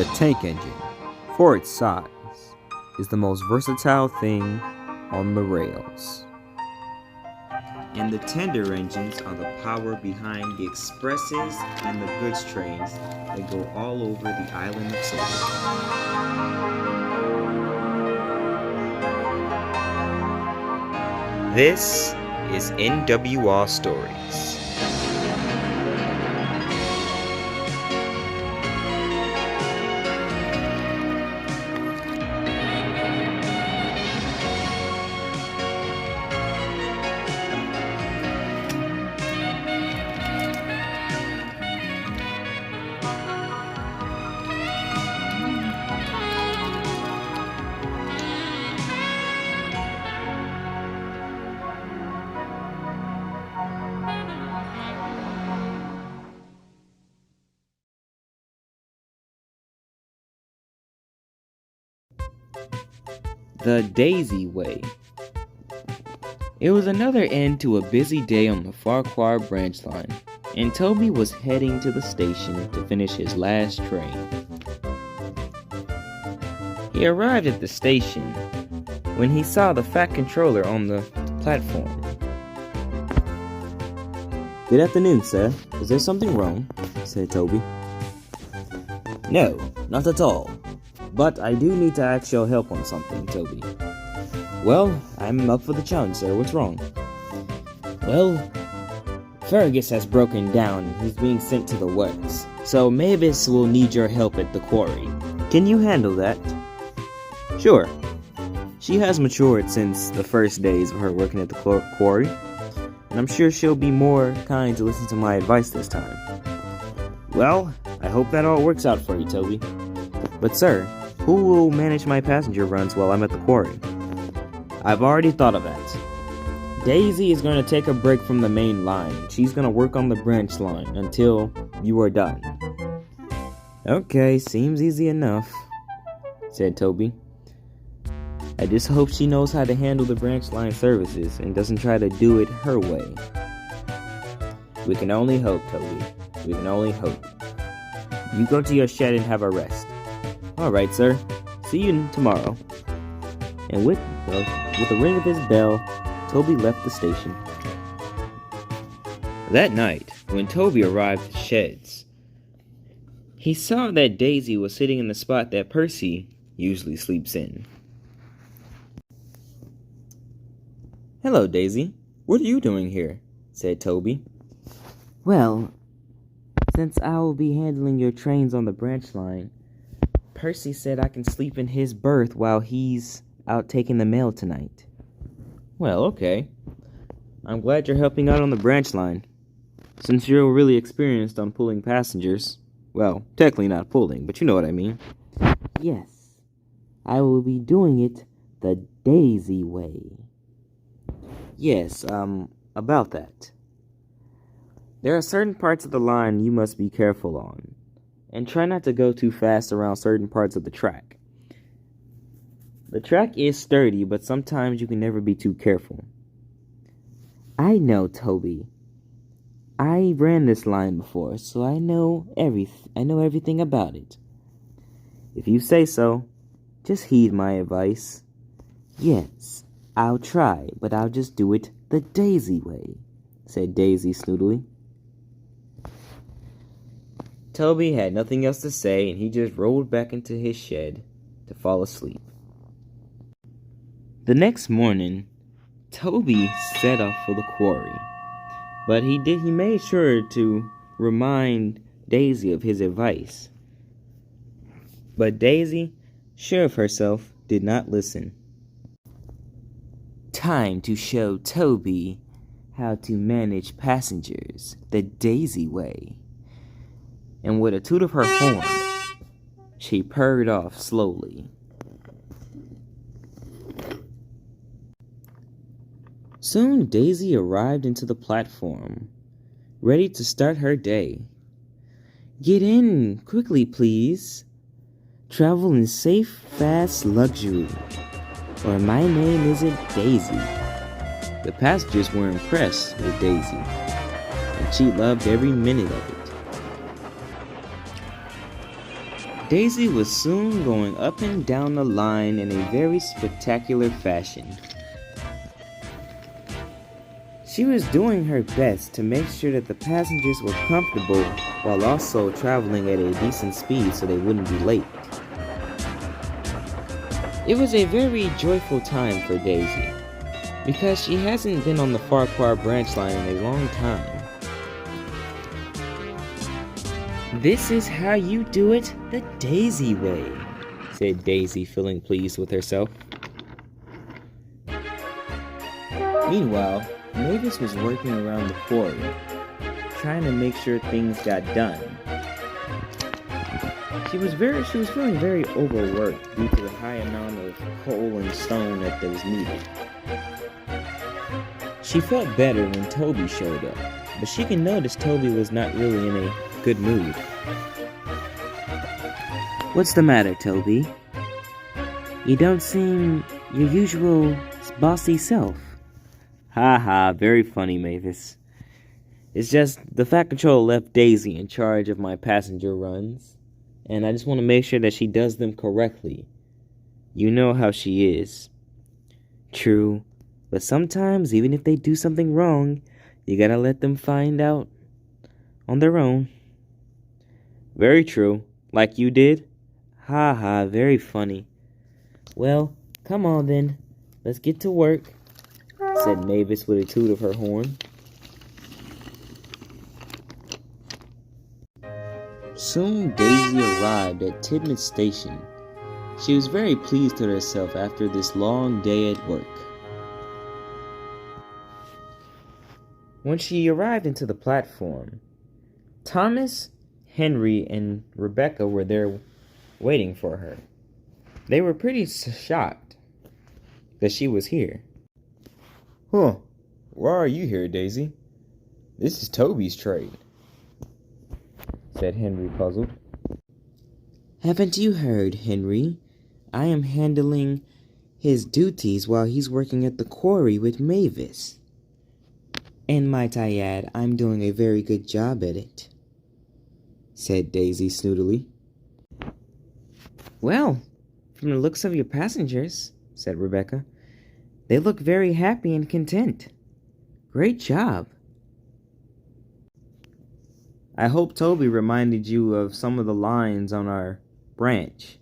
The tank engine, for its size, is the most versatile thing on the rails. And the tender engines are the power behind the expresses and the goods trains that go all over the island of Toby. This is NWR Stories. The Daisy Way. It was another end to a busy day on the Farquhar branch line, and Toby was heading to the station to finish his last train. He arrived at the station when he saw the fat controller on the platform. "Good afternoon, sir. Is there something wrong?" said Toby. "No, not at all. But I do need to ask your help on something, Toby." "Well, I'm up for the challenge, sir. What's wrong?" "Well, Fergus has broken down and he's being sent to the works. So Mavis will need your help at the quarry. Can you handle that?" "Sure. She has matured since the first days of her working at the quarry, and I'm sure she'll be more kind to listen to my advice this time." "Well, I hope that all works out for you, Toby. But sir, who will manage my passenger runs while I'm at the quarry?" "I've already thought of that. Daisy is going to take a break from the main line. She's going to work on the branch line until you are done." "Okay, seems easy enough," said Toby. "I just hope she knows how to handle the branch line services and doesn't try to do it her way." "We can only hope, Toby. We can only hope. You go to your shed and have a rest." "All right, sir. See you tomorrow." And with a ring of his bell, Toby left the station. That night, when Toby arrived at the sheds, he saw that Daisy was sitting in the spot that Percy usually sleeps in. "Hello, Daisy. What are you doing here?" said Toby. "Well, since I will be handling your trains on the branch line, Percy said I can sleep in his berth while he's out taking the mail tonight." "Well, okay. I'm glad you're helping out on the branch line, since you're really experienced on pulling passengers. Well, technically not pulling, but you know what I mean." "Yes, I will be doing it the Daisy way." "Yes, about that. There are certain parts of the line you must be careful on, and try not to go too fast around certain parts of the track. The track is sturdy, but sometimes you can never be too careful." "I know, Toby. I ran this line before, so I know everything about it." "If you say so, just heed my advice." "Yes, I'll try, but I'll just do it the Daisy way," said Daisy snootily. Toby had nothing else to say, and he just rolled back into his shed to fall asleep. The next morning, Toby set off for the quarry, but he made sure to remind Daisy of his advice. But Daisy, sure of herself, did not listen. Time to show Toby how to manage passengers the Daisy way. And with a toot of her horn, she purred off slowly. Soon Daisy arrived into the platform, ready to start her day. "Get in, quickly please. Travel in safe, fast luxury, or my name isn't Daisy." The passengers were impressed with Daisy, and she loved every minute of it. Daisy was soon going up and down the line in a very spectacular fashion. She was doing her best to make sure that the passengers were comfortable while also traveling at a decent speed so they wouldn't be late. It was a very joyful time for Daisy, because she hasn't been on the Farquhar branch line in a long time. "This is how you do it the Daisy way," said Daisy, feeling pleased with herself. Meanwhile, Mavis was working around the quarry, trying to make sure things got done. She was feeling very overworked due to the high amount of coal and stone that was needed. She felt better when Toby showed up, but she could notice Toby was not really in a good mood. "What's the matter, Toby? You don't seem your usual bossy self." "Ha ha, very funny, Mavis. It's just the Fat Control left Daisy in charge of my passenger runs, and I just want to make sure that she does them correctly. You know how she is." "True, but sometimes even if they do something wrong, you gotta let them find out on their own." "Very true, like you did." "Ha ha, very funny." "Well, come on then, let's get to work," said Mavis with a toot of her horn. Soon Daisy arrived at Tidmouth Station. She was very pleased with herself after this long day at work. When she arrived into the platform, Thomas, Henry, and Rebecca were there waiting for her. They were pretty shocked that she was here. "Huh, why are you here, Daisy? This is Toby's trade," said Henry, puzzled. "Haven't you heard, Henry? I am handling his duties while he's working at the quarry with Mavis. And might I add, I'm doing a very good job at it," said Daisy snootily. "Well, from the looks of your passengers," said Rebecca, "they look very happy and content. Great job." "I hope Toby reminded you of some of the lines on our branch.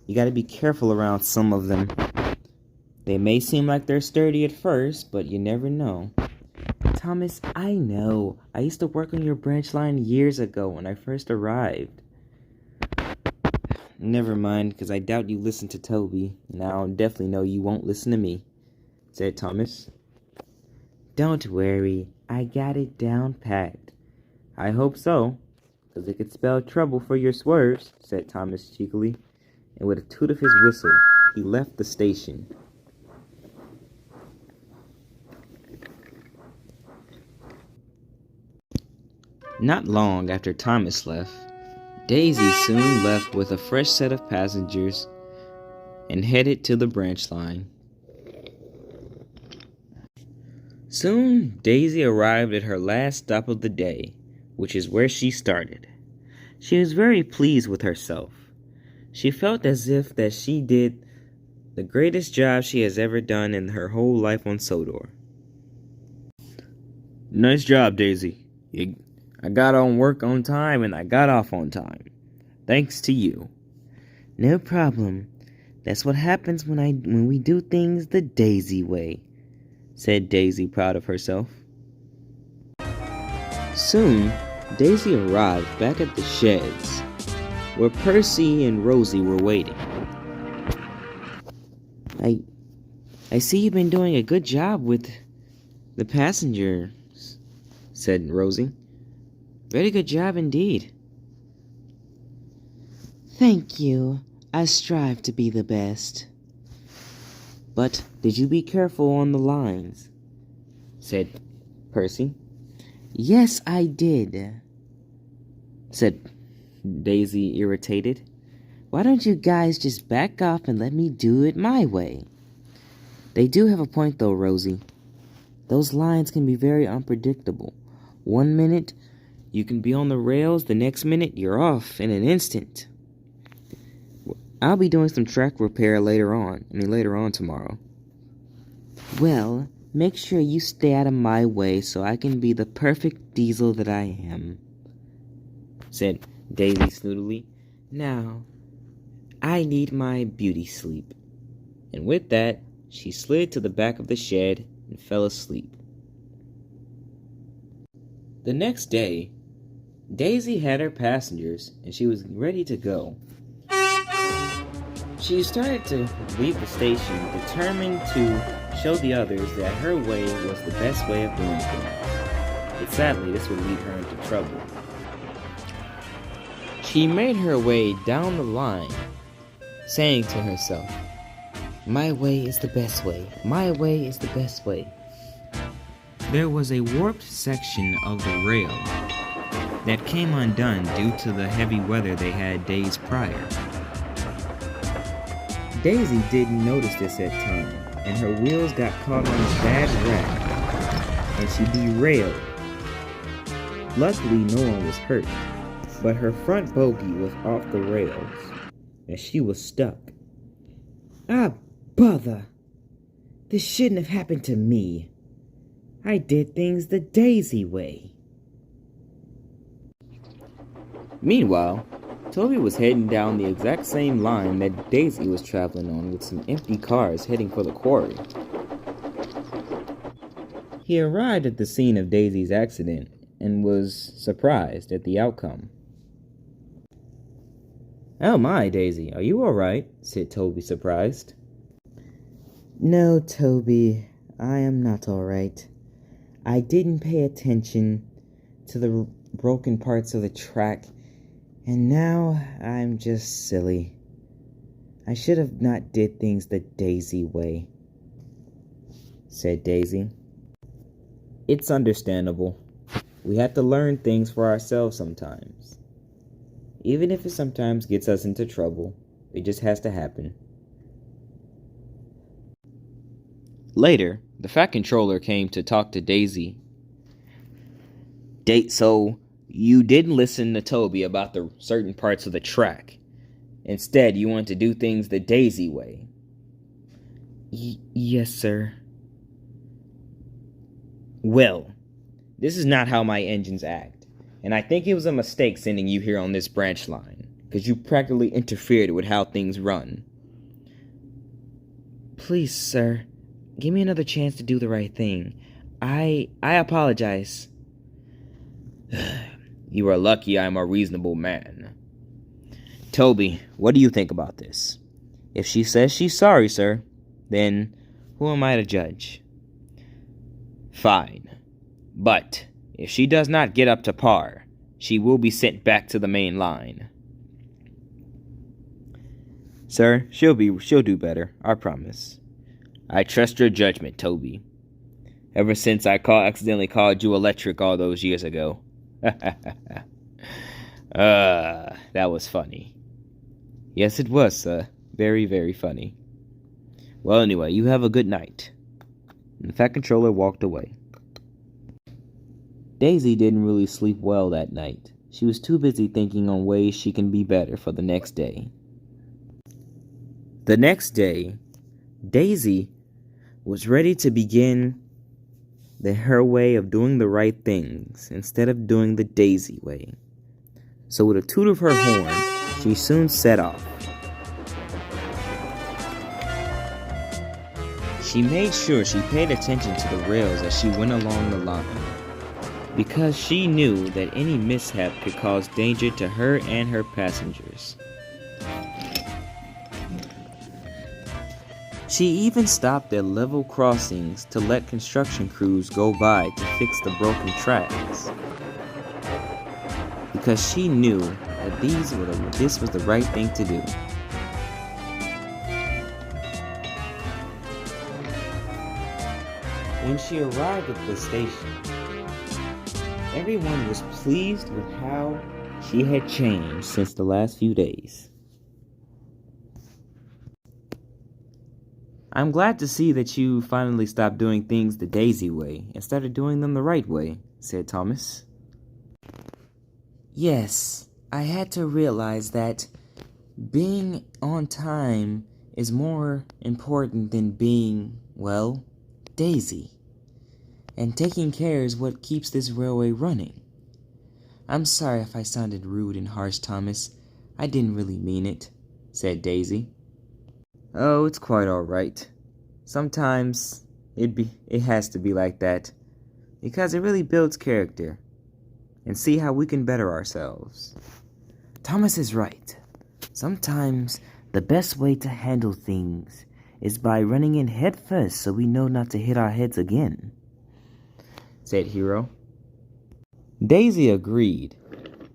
You gotta be careful around some of them. They may seem like they're sturdy at first, but you never know." "Thomas, I know. I used to work on your branch line years ago when I first arrived." "Never mind, because I doubt you listen to Toby. Now I definitely know you won't listen to me," said Thomas. "Don't worry, I got it down packed." "I hope so, because it could spell trouble for your swerves," said Thomas cheekily, and with a toot of his whistle, he left the station. Not long after Thomas left, Daisy soon left with a fresh set of passengers and headed to the branch line. Soon, Daisy arrived at her last stop of the day, which is where she started. She was very pleased with herself. She felt as if that she did the greatest job she has ever done in her whole life on Sodor. "Nice job, Daisy. I got on work on time and I got off on time. Thanks to you." "No problem. That's what happens when we do things the Daisy way," said Daisy, proud of herself. Soon, Daisy arrived back at the sheds, where Percy and Rosie were waiting. I see you've been doing a good job with the passengers," said Rosie. "Very good job indeed." "Thank you. I strive to be the best." "But did you be careful on the lines?" said Percy. "Yes, I did," said Daisy, irritated. "Why don't you guys just back off and let me do it my way?" "They do have a point though, Rosie. Those lines can be very unpredictable. One minute you can be on the rails, the next minute you're off in an instant." I'll be doing some track repair later on tomorrow. Well, make sure you stay out of my way so I can be the perfect diesel that I am, said Daisy snootily. Now, I need my beauty sleep. And with that, she slid to the back of the shed and fell asleep. The next day, Daisy had her passengers and she was ready to go. She started to leave the station, determined to show the others that her way was the best way of doing things. But sadly, this would lead her into trouble. She made her way down the line, saying to herself, "My way is the best way. My way is the best way." There was a warped section of the rail that came undone due to the heavy weather they had days prior. Daisy didn't notice this at time, and her wheels got caught on a bad rack, and she derailed. Luckily, no one was hurt, but her front bogie was off the rails, and she was stuck. Ah, bother! This shouldn't have happened to me. I did things the Daisy way. Meanwhile, Toby was heading down the exact same line that Daisy was traveling on with some empty cars heading for the quarry. He arrived at the scene of Daisy's accident and was surprised at the outcome. "Oh my, Daisy, are you alright?" said Toby, surprised. "No, Toby, I am not alright. I didn't pay attention to the broken parts of the track, and now I'm just silly. I should have not did things the Daisy way," said Daisy. "It's understandable. We have to learn things for ourselves sometimes. Even if it sometimes gets us into trouble, it just has to happen." Later, the Fat Controller came to talk to Daisy. So, you didn't listen to Toby about the certain parts of the track. Instead, you want to do things the Daisy way. Yes, sir. Well, this is not how my engines act, and I think it was a mistake sending you here on this branch line, because you practically interfered with how things run. Please, sir, give me another chance to do the right thing. I apologize. You are lucky I'm a reasonable man. Toby, what do you think about this? If she says she's sorry, sir, then who am I to judge? Fine. But if she does not get up to par, she will be sent back to the main line. Sir, she'll do better, I promise. I trust your judgment, Toby. Ever since I accidentally called you electric all those years ago. That was funny. Yes, it was, sir. Very, very funny. Well, anyway, you have a good night. And the Fat Controller walked away. Daisy didn't really sleep well that night. She was too busy thinking on ways she can be better for the next day. The next day, Daisy was ready to begin her way of doing the right things instead of doing the Daisy way. So with a toot of her horn, she soon set off. She made sure she paid attention to the rails as she went along the line, because she knew that any mishap could cause danger to her and her passengers. She even stopped at level crossings to let construction crews go by to fix the broken tracks, because she knew that this was the right thing to do. When she arrived at the station, everyone was pleased with how she had changed since the last few days. I'm glad to see that you finally stopped doing things the Daisy way and started doing them the right way, said Thomas. Yes, I had to realize that Being on time is more important than being, well, Daisy. And taking care is what keeps this railway running. I'm sorry if I sounded rude and harsh, Thomas. I didn't really mean it, said Daisy. Oh, it's quite all right. Sometimes it has to be like that, because it really builds character, and see how we can better ourselves. Thomas is right. Sometimes the best way to handle things is by running in head first so we know not to hit our heads again, said Hero. Daisy agreed,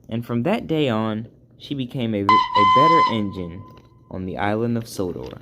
and from that day on, she became a better engine on the island of Sodor.